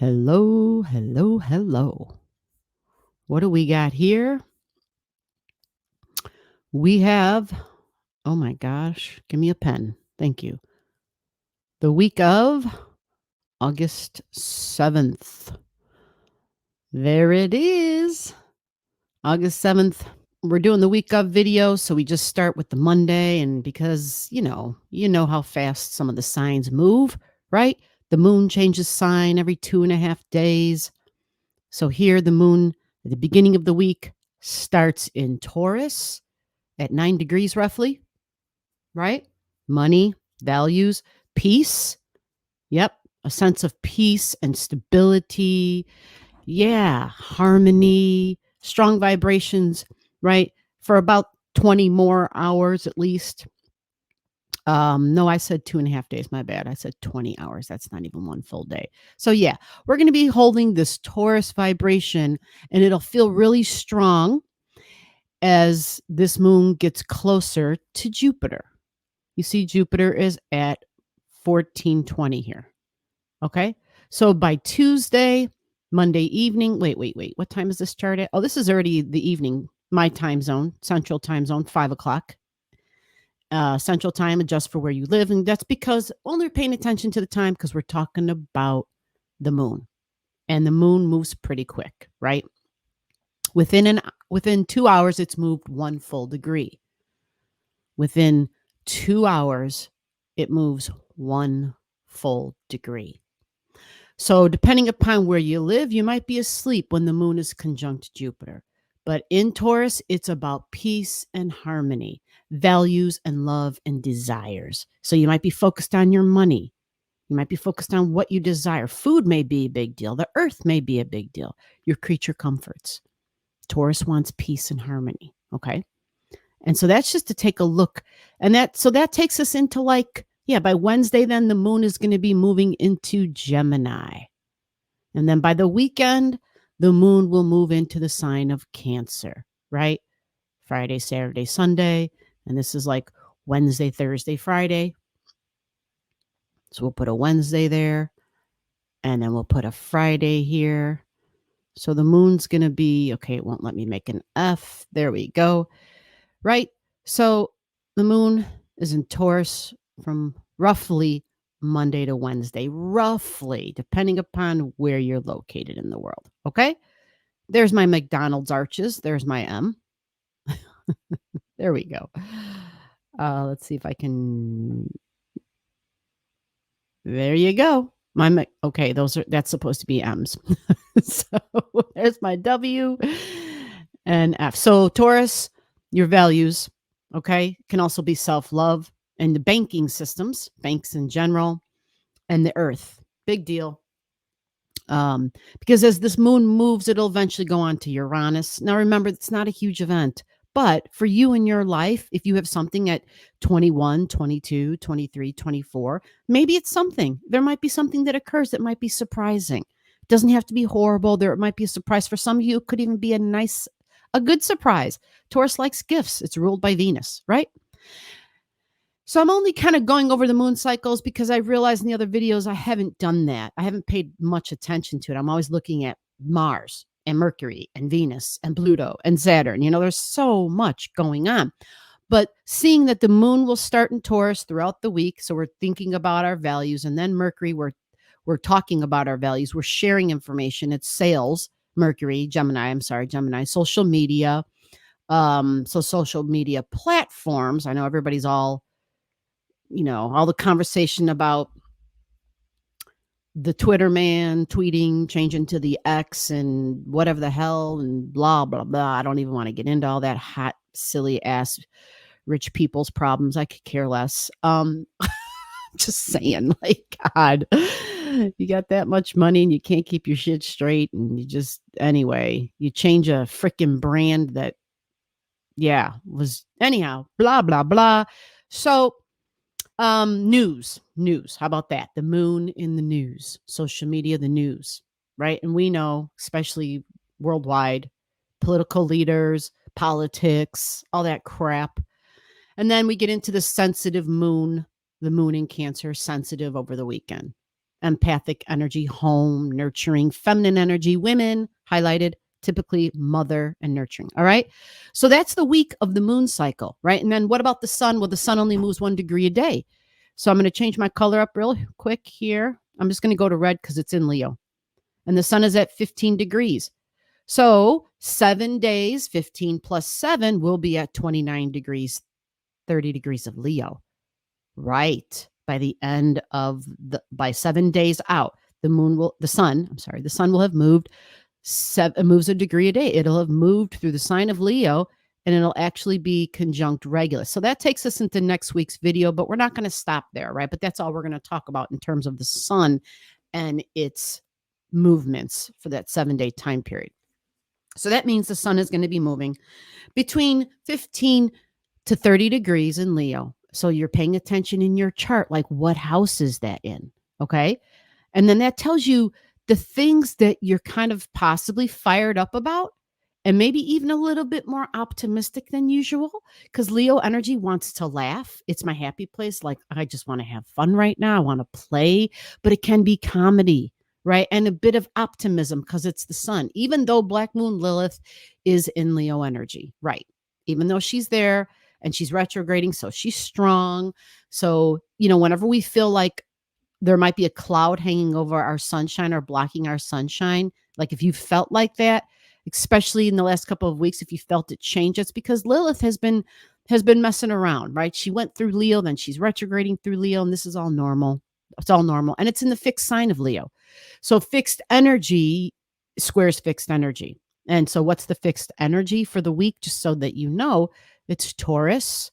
Hello, hello, hello. What do we got here? We have, oh my gosh, give me a pen. Thank you. The week of August 7th. There it is. August 7th. We're doing the week of video, so we just start with the Monday. And because, you know how fast some of the signs move, right? The moon changes sign every 2.5 days. So here the moon at the beginning of the week starts in Taurus at 9 degrees roughly, right? Money, values, peace. Yep. A sense of peace and stability. Yeah. Harmony, strong vibrations, right? For about 20 more hours at least. No, I said 2.5 days. My bad. I said 20 hours. That's not even one full day. So yeah, we're going to be holding this Taurus vibration and it'll feel really strong as this moon gets closer to Jupiter. You see, Jupiter is at 1420 here. Okay. So by Tuesday, Monday evening, wait. What time is this chart at? Oh, this is already the evening, my time zone, central time zone, 5 o'clock. Central time, adjust for where you live. And that's because only paying attention to the time because we're talking about the moon. And the moon moves pretty quick, right? Within 2 hours, it's moved 1 full degree. Within 2 hours, it moves 1 full degree. So depending upon where you live, you might be asleep when the moon is conjunct Jupiter. But in Taurus, it's about peace and harmony, values and love and desires. So you might be focused on your money. You might be focused on what you desire. Food may be a big deal. The earth may be a big deal. Your creature comforts. Taurus wants peace and harmony. Okay. And so that's just to take a look. And that takes us into by Wednesday, then the moon is going to be moving into Gemini. And then by the weekend, the moon will move into the sign of Cancer, right? Friday, Saturday, Sunday. And this is like Wednesday, Thursday, Friday. So we'll put a Wednesday there. And then we'll put a Friday here. So the moon's going to be, okay, it won't let me make an F. There we go. Right? So the moon is in Taurus from roughly Monday to Wednesday, roughly, depending upon where you're located in the world. Okay? There's my McDonald's arches. There's my M. There we go. Let's see if I can. There you go. Okay, that's supposed to be M's. So there's my W and F. So Taurus, your values, okay, can also be self-love and the banking systems, banks in general, and the earth. Big deal. Because as this moon moves, it'll eventually go on to Uranus. Now, remember, it's not a huge event, but for you in your life, if you have something at 21, 22, 23, 24, maybe it's something. There might be something that occurs that might be surprising. It doesn't have to be horrible. There might be a surprise. For some of you, it could even be a good surprise. Taurus likes gifts. It's ruled by Venus, right? So I'm only kind of going over the moon cycles because I realized in the other videos I haven't done that. I haven't paid much attention to it. I'm always looking at Mars and Mercury and Venus and Pluto and Saturn. There's so much going on. But seeing that the moon will start in Taurus throughout the week, so we're thinking about our values, and then Mercury, we're talking about our values. We're sharing information. It's sales, Gemini, social media. So social media platforms. I know everybody's all the conversation about the Twitter man tweeting, changing to the X and whatever the hell and blah, blah, blah. I don't even want to get into all that hot, silly ass rich people's problems. I could care less. Just saying, God, you got that much money and you can't keep your shit straight. And you change a freaking brand that, was anyhow, blah, blah, blah. So, news. How about that? The moon in the news, social media, the news, right? And we know, especially worldwide, political leaders, politics, all that crap. And then we get into the sensitive moon, the moon in Cancer, sensitive over the weekend. empathic energy, home, nurturing, feminine energy, women, highlighted, typically mother and nurturing. All right. So that's the week of the moon cycle, right? And then what about the sun? Well, the sun only moves 1 degree a day. So I'm going to change my color up real quick here. I'm just going to go to red because it's in Leo. And the sun is at 15 degrees. So 7 days, 15 plus 7 will be at 29 degrees, 30 degrees of Leo. Right. By the end of by 7 days out, the sun will have moved, it moves a degree a day. It'll have moved through the sign of Leo, and it'll actually be conjunct Regulus. So that takes us into next week's video, but we're not going to stop there, right? But that's all we're going to talk about in terms of the sun and its movements for that 7-day time period. So that means the sun is going to be moving between 15 to 30 degrees in Leo. So you're paying attention in your chart, like what house is that in? Okay. And then that tells you the things that you're kind of possibly fired up about, and maybe even a little bit more optimistic than usual, because Leo energy wants to laugh. It's my happy place. Like, I just want to have fun right now. I want to play, but it can be comedy, right? And a bit of optimism because it's the sun, even though Black Moon Lilith is in Leo energy, right? Even though she's there and she's retrograding, so she's strong. So, whenever we feel like there might be a cloud hanging over our sunshine or blocking our sunshine, like if you felt like that, especially in the last couple of weeks, if you felt it change, it's because Lilith has been messing around, right? She went through Leo, then she's retrograding through Leo, and this is all normal. It's all normal. And it's in the fixed sign of Leo. So fixed energy squares fixed energy. And so what's the fixed energy for the week? Just so that you know, it's Taurus.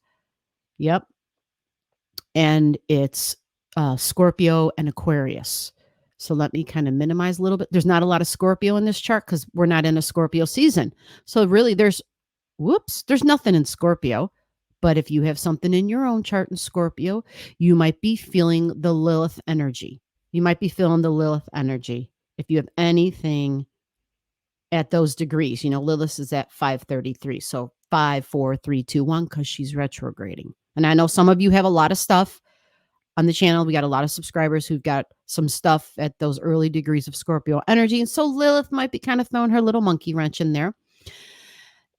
Yep. And it's Scorpio and Aquarius. So let me kind of minimize a little bit. There's not a lot of Scorpio in this chart because we're not in a Scorpio season. So really there's nothing in Scorpio. But if you have something in your own chart in Scorpio, you might be feeling the Lilith energy. If you have anything at those degrees, Lilith is at 533. So 5, 4, 3, 2, 1, because she's retrograding. And I know some of you have a lot of stuff on the channel. We got a lot of subscribers who've got some stuff at those early degrees of Scorpio energy. And so Lilith might be kind of throwing her little monkey wrench in there.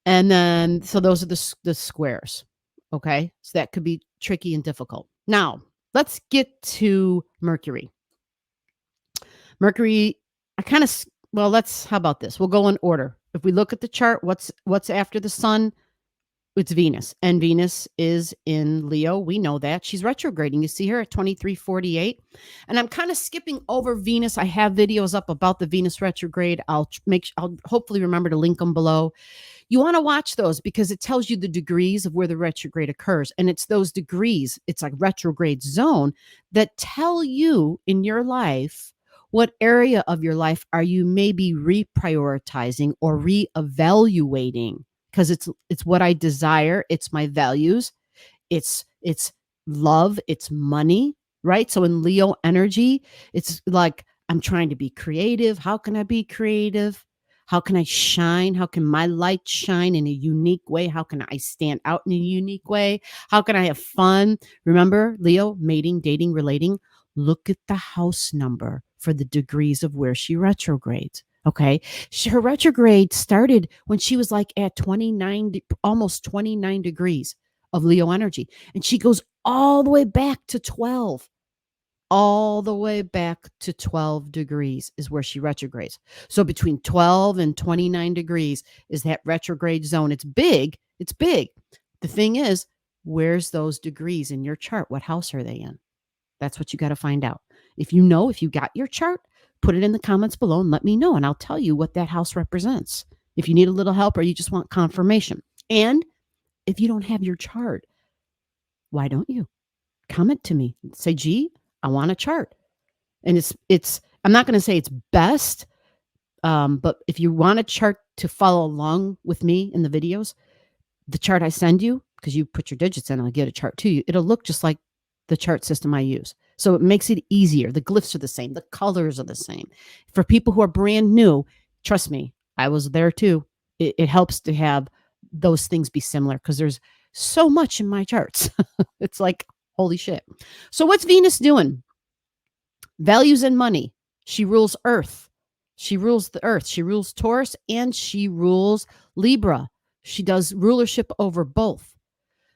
And then, so those are the squares. Okay. So that could be tricky and difficult. Now let's get to Mercury. How about this? We'll go in order. If we look at the chart, what's after the sun? It's Venus, and Venus is in Leo. We know that. She's retrograding. You see her at 2348. And I'm kind of skipping over Venus. I have videos up about the Venus retrograde. I'll hopefully remember to link them below. You want to watch those because it tells you the degrees of where the retrograde occurs. And it's those degrees, it's like retrograde zone, that tell you in your life what area of your life are you maybe reprioritizing or reevaluating. Because it's what I desire. It's my values. It's love. It's money, right? So in Leo energy, it's like, I'm trying to be creative. How can I be creative? How can I shine? How can my light shine in a unique way? How can I stand out in a unique way? How can I have fun? Remember, Leo, mating, dating, relating. Look at the house number for the degrees of where she retrogrades. Okay. Her retrograde started when she was like at almost 29 degrees of Leo energy. And she goes all the way back to 12. All the way back to 12 degrees is where she retrogrades. So between 12 and 29 degrees is that retrograde zone. It's big. It's big. The thing is, where's those degrees in your chart? What house are they in? That's what you got to find out. If you got your chart, put it in the comments below and let me know, and I'll tell you what that house represents. If you need a little help or you just want confirmation. And if you don't have your chart, why don't you comment to me? Say, gee, I want a chart. And it's I'm not going to say it's best, but if you want a chart to follow along with me in the videos, the chart I send you, because you put your digits in, I'll get a chart to you. It'll look just like the chart system I use. So it makes it easier. The glyphs are the same. The colors are the same. For people who are brand new, trust me, I was there too. It helps to have those things be similar because there's so much in my charts. It's like, holy shit. So what's Venus doing? Values and money. She rules Earth. She rules the Earth. She rules Taurus and she rules Libra. She does rulership over both.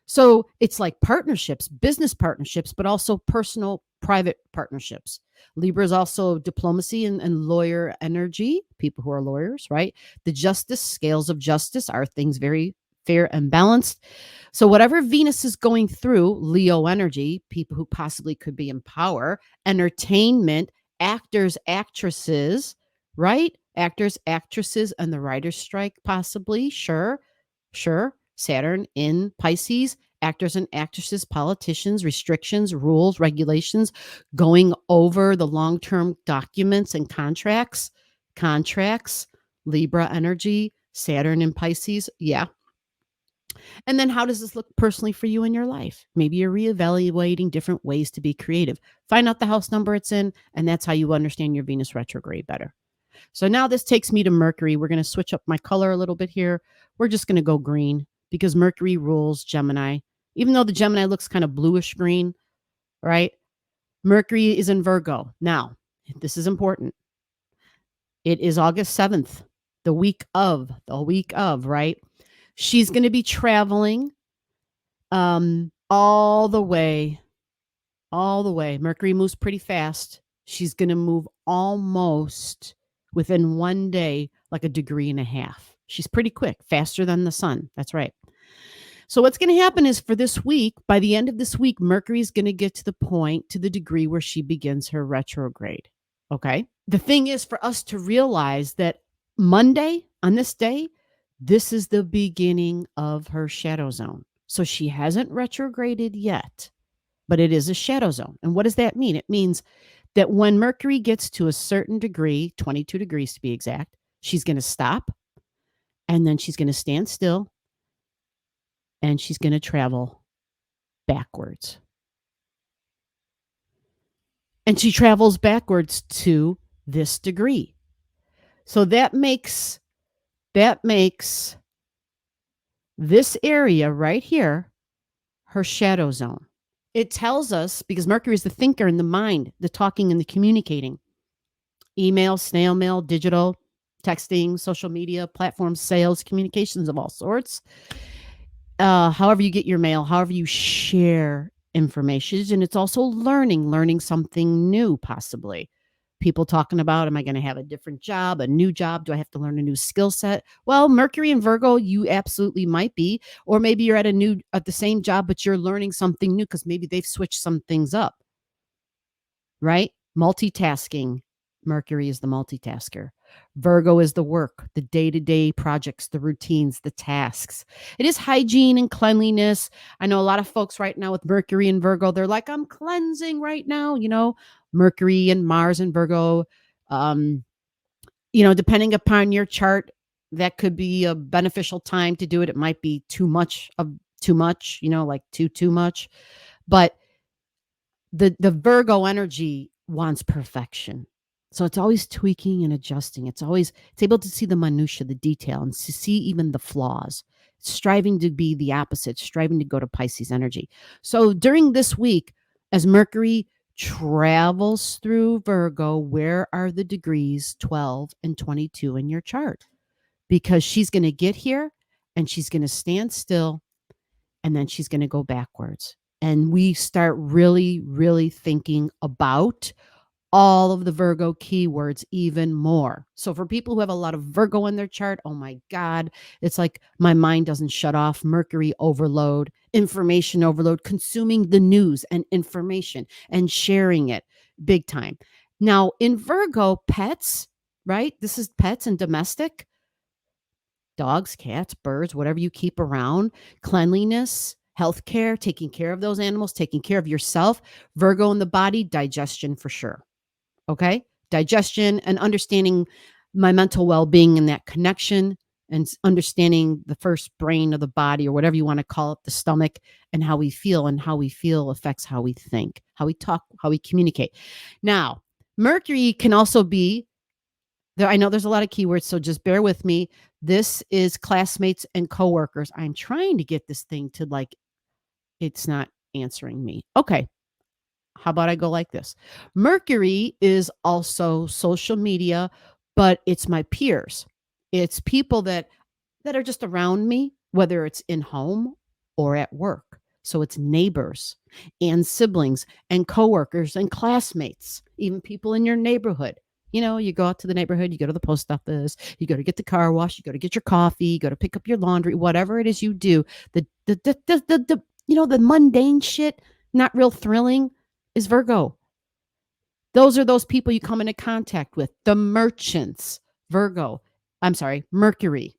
So it's like partnerships, business partnerships, but also personal, private partnerships. Libra is also diplomacy and lawyer energy, people who are lawyers, right? The justice, scales of justice, are things very fair and balanced. So whatever Venus is going through, Leo energy, people who possibly could be in power, entertainment, actors, actresses, right? Actors, actresses, and the writer's strike, possibly. Sure. Saturn in Pisces, actors and actresses, politicians, restrictions, rules, regulations, going over the long-term documents and contracts, Libra energy, Saturn in Pisces. Yeah. And then how does this look personally for you in your life? Maybe you're reevaluating different ways to be creative. Find out the house number it's in, and that's how you understand your Venus retrograde better. So now this takes me to Mercury. We're going to switch up my color a little bit here. We're just going to go green because Mercury rules Gemini. Even though the Gemini looks kind of bluish green, right? Mercury is in Virgo. Now, this is important. It is August 7th, the week of, right? She's going to be traveling all the way. Mercury moves pretty fast. She's going to move almost within 1 day, like 1.5 degrees. She's pretty quick, faster than the sun. That's right. So what's going to happen is for this week, by the end of this week, Mercury is going to get to the point, to the degree where she begins her retrograde. Okay. The thing is for us to realize that Monday, on this day, this is the beginning of her shadow zone. So she hasn't retrograded yet, but it is a shadow zone. And what does that mean? It means that when Mercury gets to a certain degree, 22 degrees to be exact, she's going to stop, and then she's going to stand still, and she's going to travel backwards. And she travels backwards to this degree. So that makes this area right here her shadow zone. It tells us, because Mercury is the thinker and the mind, the talking and the communicating. Email, snail mail, digital, texting, social media, platforms, sales, communications of all sorts. However you get your mail, however you share information. And it's also learning something new, possibly. People talking about, am I going to have a different job, a new job? Do I have to learn a new skill set? Well, Mercury and Virgo, you absolutely might be. Or maybe you're at the same job, but you're learning something new because maybe they've switched some things up, right? Multitasking. Mercury is the multitasker. Virgo is the work, the day-to-day projects, the routines, the tasks. It is hygiene and cleanliness. I know a lot of folks right now with Mercury and Virgo, they're like, I'm cleansing right now, Mercury and Mars and Virgo. Depending upon your chart, that could be a beneficial time to do it. It might be too much, like too much. But the Virgo energy wants perfection. So it's always tweaking and adjusting. It's able to see the minutia, the detail, and to see even the flaws. Striving to be the opposite, striving to go to Pisces energy. So during this week, as Mercury travels through Virgo, where are the degrees 12 and 22 in your chart? Because she's going to get here and she's going to stand still and then she's going to go backwards. And we start really, really thinking about all of the Virgo keywords even more. So for people who have a lot of Virgo in their chart, oh my God, it's like my mind doesn't shut off. Mercury overload, information overload, consuming the news and information and sharing it big time. Now in Virgo, pets, right? This is pets and domestic. Dogs, cats, birds, whatever you keep around, cleanliness, healthcare, taking care of those animals, taking care of yourself. Virgo in the body, digestion for sure. Okay. Digestion and understanding my mental well-being and that connection and understanding the first brain of the body or whatever you want to call it, the stomach, and how we feel, and how we feel affects how we think, how we talk, how we communicate. Now, Mercury can also be there. I know there's a lot of keywords, so just bear with me. This is classmates and coworkers. I'm trying to get this thing to it's not answering me. Okay. How about I go like this? Mercury is also social media, but it's my peers. It's people that are just around me, whether it's in home or at work. So it's neighbors and siblings and coworkers and classmates, even people in your neighborhood. You go out to the neighborhood, you go to the post office, you go to get the car wash, you go to get your coffee, you go to pick up your laundry, whatever it is you do. The mundane shit, not real thrilling, is Virgo. Those are those people you come into contact with. The merchants, Virgo. I'm sorry, Mercury,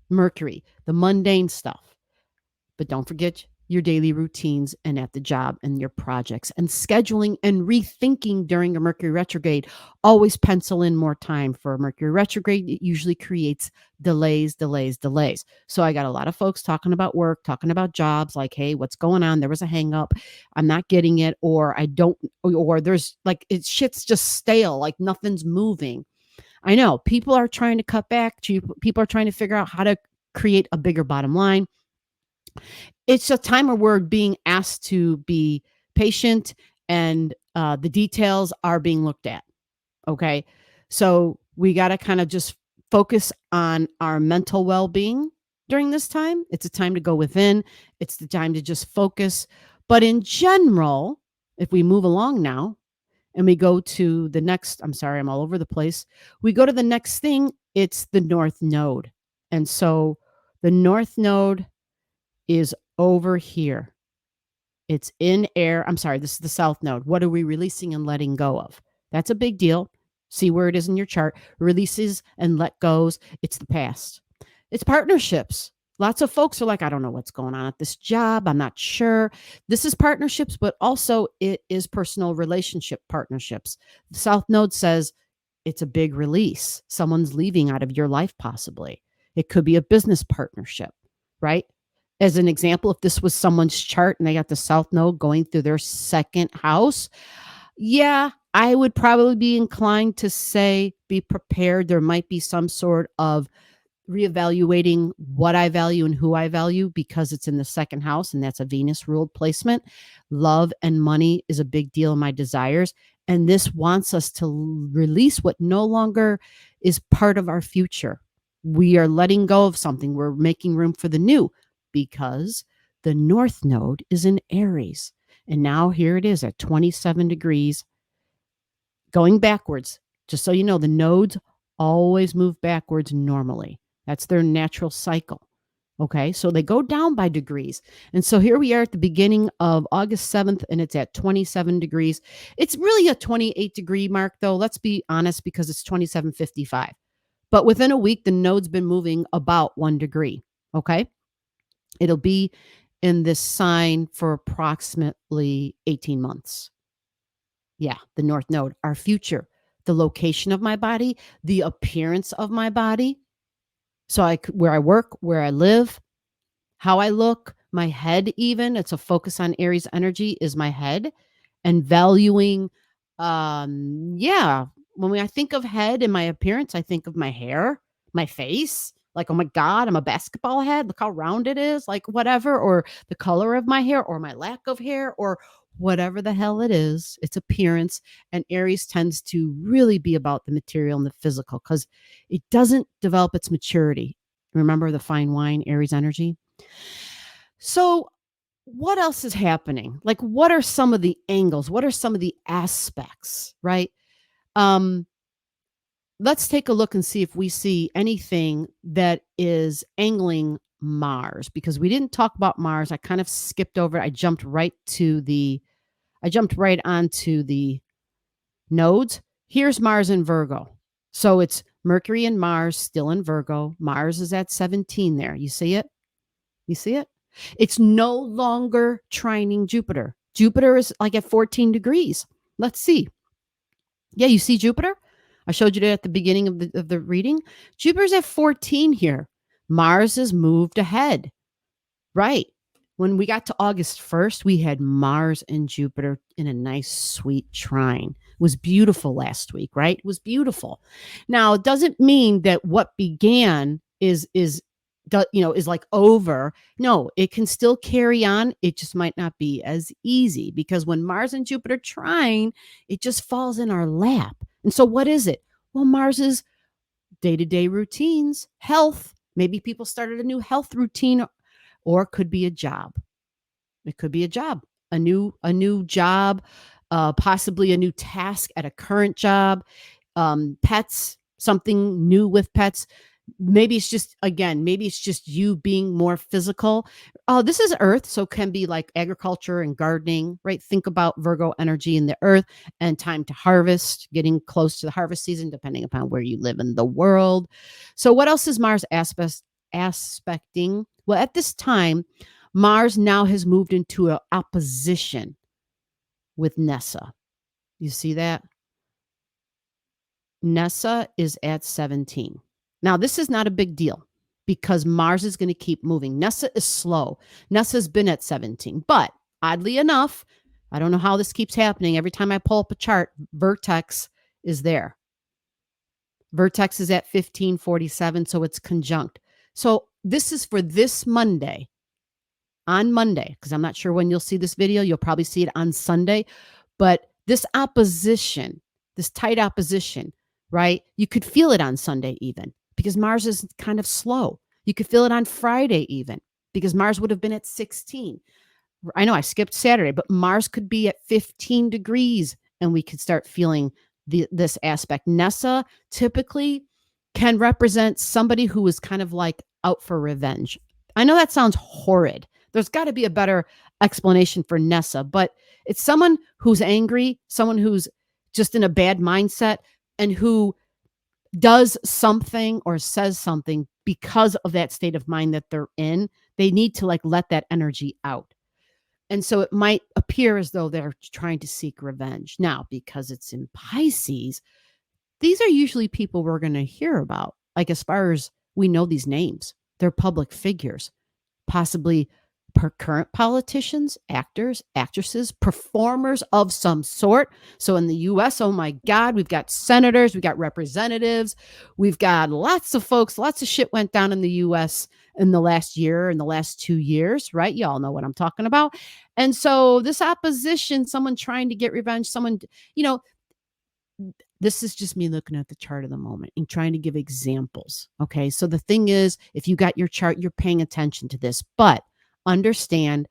the mundane stuff. But don't forget your daily routines and at the job and your projects and scheduling and rethinking during a Mercury retrograde. Always pencil in more time for a Mercury retrograde. It usually creates delays. So I got a lot of folks talking about work, talking about jobs, like, hey, what's going on? There was a hang up. I'm not getting it, or I don't, or there's like, shit's just stale, like nothing's moving. I know people are trying to cut back. People are trying to figure out how to create a bigger bottom line. It's a time where we're being asked to be patient, and the details are being looked at. Okay. So we got to kind of just focus on our mental well-being during this time. It's a time to go within. It's the time to just focus. But in general, if we move along now, and we go to the next, I'm sorry, I'm all over the place. We go to the next thing, it's the North Node. And so the North Node is over here. It's in air. I'm sorry, this is the South Node. What are we releasing and letting go of? That's a big deal. See where it is in your chart. Releases and let goes. It's the past. It's partnerships. Lots of folks are like, I don't know what's going on at this job. I'm not sure. This is partnerships, but also it is personal relationship partnerships. The South Node says it's a big release. Someone's leaving out of your life, possibly. It could be a business partnership, right? As an example, if this was someone's chart and they got the South Node going through their second house, yeah, I would probably be inclined to say, be prepared. There might be some sort of reevaluating what I value and who I value, because it's in the second house, and that's a Venus ruled placement. Love and money is a big deal in my desires. And this wants us to release what no longer is part of our future. We are letting go of something. We're making room for the new, because the North Node is in Aries. And now here it is at 27 degrees, going backwards. Just so you know, the nodes always move backwards normally. That's their natural cycle. Okay, so they go down by degrees. And so here we are at the beginning of August 7th, and it's at 27 degrees. It's really a 28-degree mark, though. Let's be honest, because it's 27:55. But within a week, the node's been moving about 1 degree. Okay, it'll be in this sign for approximately 18 months. Yeah, the North Node, our future, the location of my body, the appearance of my body. So where I work, where I live, how I look, my head even. It's a focus on Aries energy is my head, and valuing, yeah. When I think of head and my appearance, I think of my hair, my face. Like, oh my God, I'm a basketball head. Look how round it is, like whatever, or the color of my hair, or my lack of hair, or whatever the hell it is, its appearance. And Aries tends to really be about the material and the physical, because it doesn't develop its maturity. Remember the fine wine, Aries energy? So what else is happening? Like, what are some of the angles? What are some of the aspects, right? Let's take a look and see if we see anything that is angling Mars, because we didn't talk about Mars. I kind of skipped over it. I jumped right onto the nodes. Here's Mars in Virgo. So it's Mercury and Mars still in Virgo. Mars is at 17 there. You see it? You see it? It's no longer trining Jupiter. Jupiter is like at 14 degrees. Let's see. Yeah, you see Jupiter? I showed you that at the beginning of the reading. Jupiter's at 14 here. Mars has moved ahead. Right. When we got to August 1st, we had Mars and Jupiter in a nice, sweet trine. It was beautiful last week, right? It was beautiful. Now, it doesn't mean that what began is is like over. No, it can still carry on. It just might not be as easy because when Mars and Jupiter trine, it just falls in our lap. And so what is it? Well, Mars is day-to-day routines, health. Maybe people started a new health routine, or it could be a job. It could be a job, a new job, possibly a new task at a current job, pets, something new with pets. Maybe it's just, again, maybe it's just you being more physical. This is Earth, so can be like agriculture and gardening, right? Think about Virgo energy in the Earth and time to harvest, getting close to the harvest season, depending upon where you live in the world. So, what else is Mars aspecting? Well, at this time, Mars now has moved into an opposition with Nessa. You see that? Nessa is at 17. Now, this is not a big deal because Mars is going to keep moving. Nessa is slow. Nessa's been at 17. But oddly enough, I don't know how this keeps happening. Every time I pull up a chart, VERTEX is there. VERTEX is at 1547, so it's conjunct. So this is for this Monday. On Monday, because I'm not sure when you'll see this video. You'll probably see it on Sunday. But this opposition, this tight opposition, right? You could feel it on Sunday even because Mars is kind of slow. You could feel it on Friday even because Mars would have been at 16. I know I skipped Saturday, but Mars could be at 15 degrees and we could start feeling this aspect. Nessa typically can represent somebody who is kind of like out for revenge. I know that sounds horrid. There's got to be a better explanation for Nessa, but it's someone who's angry, someone who's just in a bad mindset and who does something or says something because of that state of mind that they're in. They need to like let that energy out. And so it might appear as though they're trying to seek revenge. Now, because it's in Pisces, these are usually people we're going to hear about. Like as far as we know these names, they're public figures, possibly current politicians, actors, actresses, performers of some sort. So in the US, oh my God, we've got senators, we've got representatives, we've got lots of folks, lots of shit went down in the US in the last year, in the last 2 years, right? Y'all know what I'm talking about. And so this opposition, someone trying to get revenge, someone, you know, this is just me looking at the chart of the moment and trying to give examples. Okay. So the thing is, if you got your chart, you're paying attention to this, but understand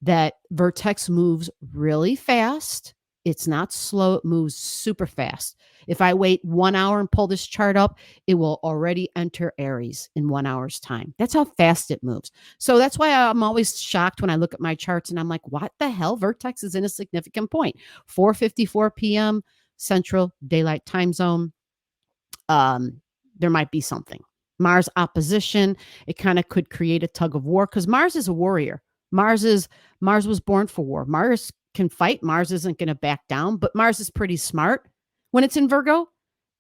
that VERTEX moves really fast. It's not slow. It moves super fast. If I wait 1 hour and pull this chart up, it will already enter Aries in 1 hour's time. That's how fast it moves. So that's why I'm always shocked when I look at my charts and I'm like, what the hell? VERTEX is in a significant point. 4:54 p.m. Central Daylight Time Zone. There might be something. Mars opposition, it kind of could create a tug of war because Mars is a warrior. Mars was born for war. Mars can fight. Mars isn't going to back down, but Mars is pretty smart. When it's in Virgo,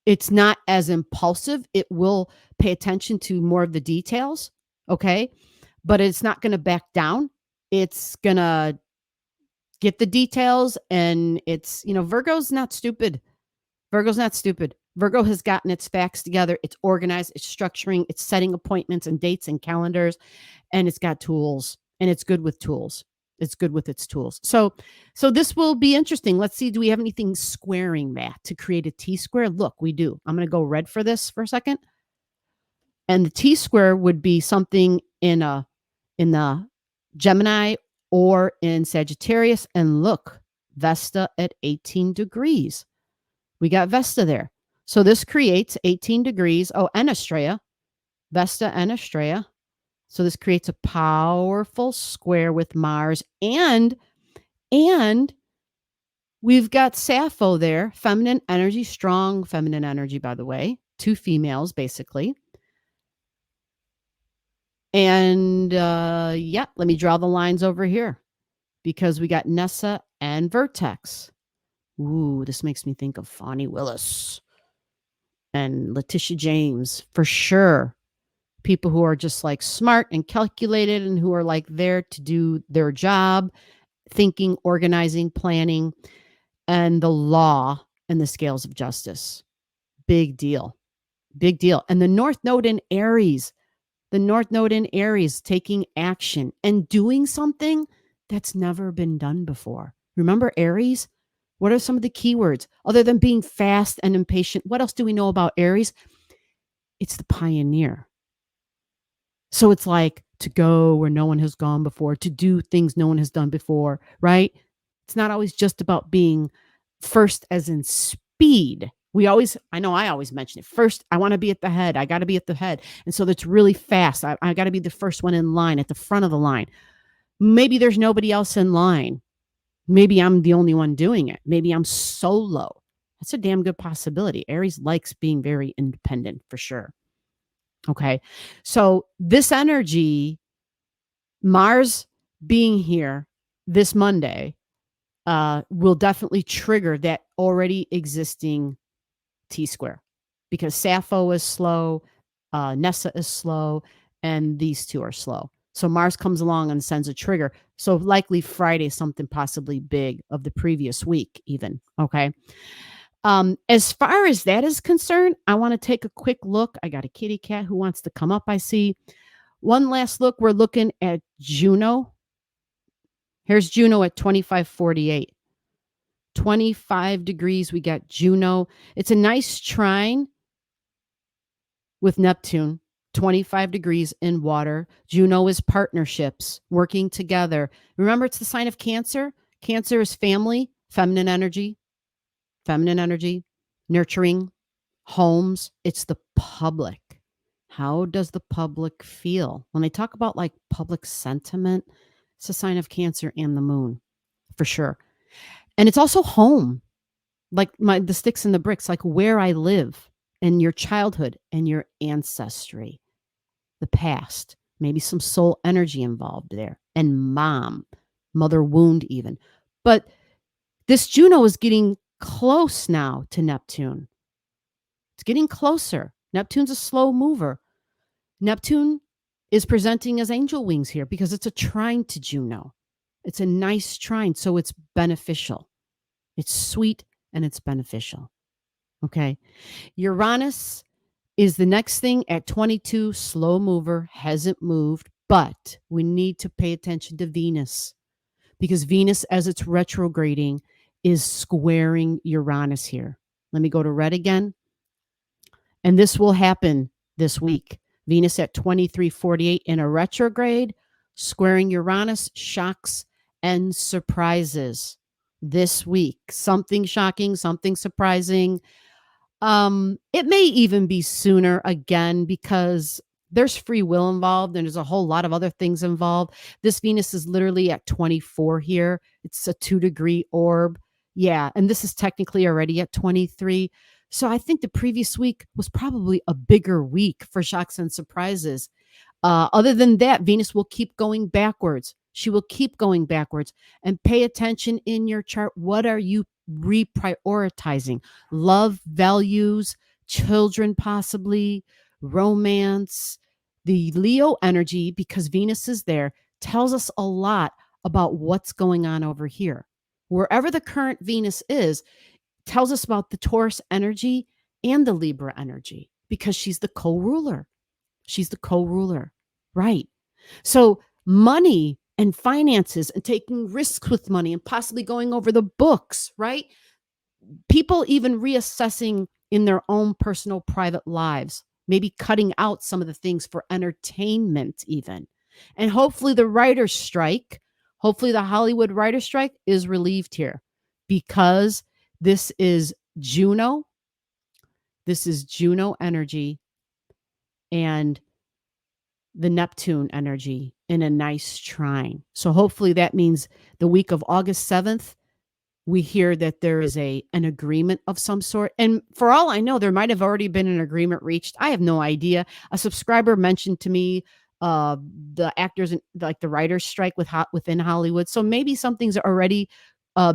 it's not as impulsive. It will pay attention to more of the details, okay? But it's not going to back down. It's going to get the details, and it's, Virgo's not stupid. Virgo's not stupid. Virgo has gotten its facts together. It's organized. It's structuring. It's setting appointments and dates and calendars, and it's got tools, and it's good with tools. It's good with its tools. So this will be interesting. Let's see. Do we have anything squaring that to create a T-square? Look, we do. I'm going to go red for this for a second. And the T-square would be something in the Gemini or in Sagittarius. And look, Vesta at 18 degrees. We got Vesta there. So this creates 18 degrees. Oh, and Estrella. Vesta and Estrella. So this creates a powerful square with Mars. And we've got Sappho there. Feminine energy, strong feminine energy, by the way. 2 females, basically. And let me draw the lines over here because we got Nessa and VERTEX. Ooh, this makes me think of Fani Willis and Letitia James for sure. People who are just like smart and calculated and who are like there to do their job, thinking, organizing, planning, and the law and the scales of justice. Big deal. Big deal. And the North Node in Aries. the North Node in Aries, taking action and doing something that's never been done before. Remember Aries? What are some of the keywords other than being fast and impatient? What else do we know about Aries? It's the pioneer. So it's like to go where no one has gone before, to do things no one has done before, right? It's not always just about being first as in speed. I know I always mention it. First, I want to be at the head. I got to be at the head. And so that's really fast. I got to be the first one in line, at the front of the line. Maybe there's nobody else in line. Maybe I'm the only one doing it. Maybe I'm solo. That's a damn good possibility. Aries likes being very independent for sure. Okay. So this energy, Mars being here this Monday, will definitely trigger that already existing T-square, because Sappho is slow, Nessa is slow, and these two are slow. So Mars comes along and sends a trigger. So likely Friday, something possibly big of the previous week even, okay? As far as that is concerned, I want to take a quick look. I got a kitty cat who wants to come up, I see. One last look. We're looking at Juno. Here's Juno at 2548. 25 degrees, we got Juno. It's a nice trine with Neptune, 25 degrees in water. Juno is partnerships, working together. Remember, it's the sign of Cancer. Cancer is family, feminine energy, nurturing, homes. It's the public. How does the public feel? When they talk about like public sentiment, it's a sign of Cancer and the moon, for sure. And it's also home, like the sticks and the bricks, like where I live and your childhood and your ancestry, the past, maybe some soul energy involved there, and mother wound even. But this Juno is getting close now to Neptune. It's getting closer. Neptune's a slow mover. Neptune is presenting as angel wings here because it's a trine to Juno. It's a nice trine, so it's beneficial. It's sweet and it's beneficial. Okay. Uranus is the next thing at 22, slow mover, hasn't moved, but we need to pay attention to Venus, because Venus, as it's retrograding, is squaring Uranus here. Let me go to red again. And this will happen this week. Venus at 2348 in a retrograde, squaring Uranus, shocks and surprises this week. Something shocking, something surprising. It may even be sooner again, because there's free will involved and there's a whole lot of other things involved. This Venus is literally at 24 here. It's a 2-degree orb. Yeah. And this is technically already at 23. So I think the previous week was probably a bigger week for shocks and surprises. Other than that, Venus will keep going backwards. She will keep going backwards. And pay attention in your chart. What are you reprioritizing? Love, values, children, possibly, romance. The Leo energy, because Venus is there, tells us a lot about what's going on over here. Wherever the current Venus is, tells us about the Taurus energy and the Libra energy, because she's the co-ruler. She's the co-ruler, right? So money and finances and taking risks with money and possibly going over the books, right? People even reassessing in their own personal private lives, maybe cutting out some of the things for entertainment even. And hopefully the writer's strike, hopefully the Hollywood writer's strike is relieved here, because this is Juno. This is Juno energy and the Neptune energy in a nice trine. So hopefully that means the week of August 7th, we hear that there is an agreement of some sort. And for all I know, there might have already been an agreement reached. I have no idea. A subscriber mentioned to me the actors, like the writer's strike within Hollywood. So maybe something's already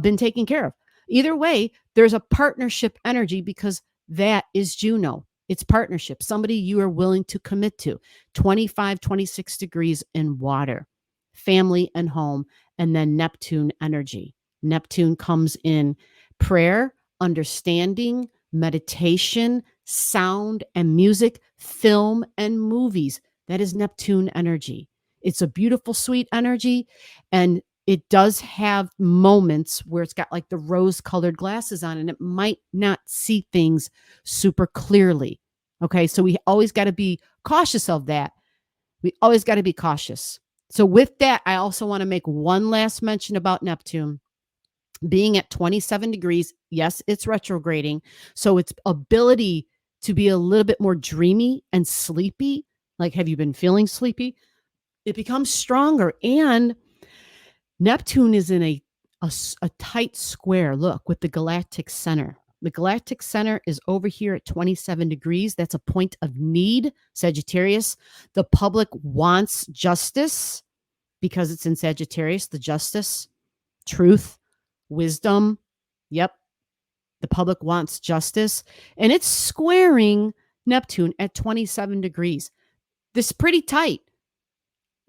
been taken care of. Either way, there's a partnership energy, because that is Juno. It's partnership, somebody you are willing to commit to. 25, 26 degrees in water, family and home, and then Neptune energy. Neptune comes in prayer, understanding, meditation, sound and music, film and movies. That is Neptune energy. It's a beautiful, sweet energy. And it does have moments where it's got like the rose colored glasses on and it might not see things super clearly. Okay. So we always got to be cautious of that. We always got to be cautious. So with that, I also want to make one last mention about Neptune being at 27 degrees. Yes, it's retrograding. So its ability to be a little bit more dreamy and sleepy, like have you been feeling sleepy? It becomes stronger. And Neptune is in a tight square, look, with the galactic center. The galactic center is over here at 27 degrees. That's a point of need, Sagittarius. The public wants justice because it's in Sagittarius, the justice, truth, wisdom. Yep. The public wants justice. And it's squaring Neptune at 27 degrees. This is pretty tight.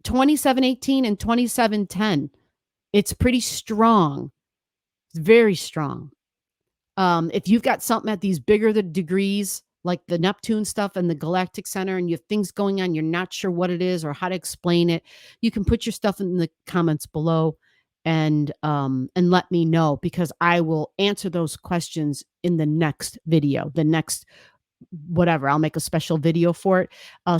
2718 and 2710. It's pretty strong. It's very strong. If you've got something at these bigger the degrees, like the Neptune stuff and the galactic center, and you have things going on, you're not sure what it is or how to explain it, you can put your stuff in the comments below and let me know, because I will answer those questions in the next video, the next whatever. I'll make a special video for it.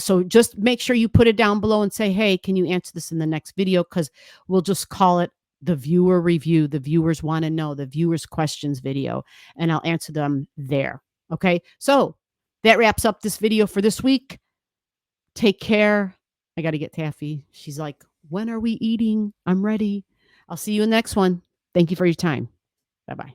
So just make sure you put it down below and say, hey, can you answer this in the next video? Because we'll just call it the viewer review. The viewers want to know, the viewers questions video, and I'll answer them there. Okay. So that wraps up this video for this week. Take care. I got to get Taffy. She's like, when are we eating? I'm ready. I'll see you in the next one. Thank you for your time. Bye-bye.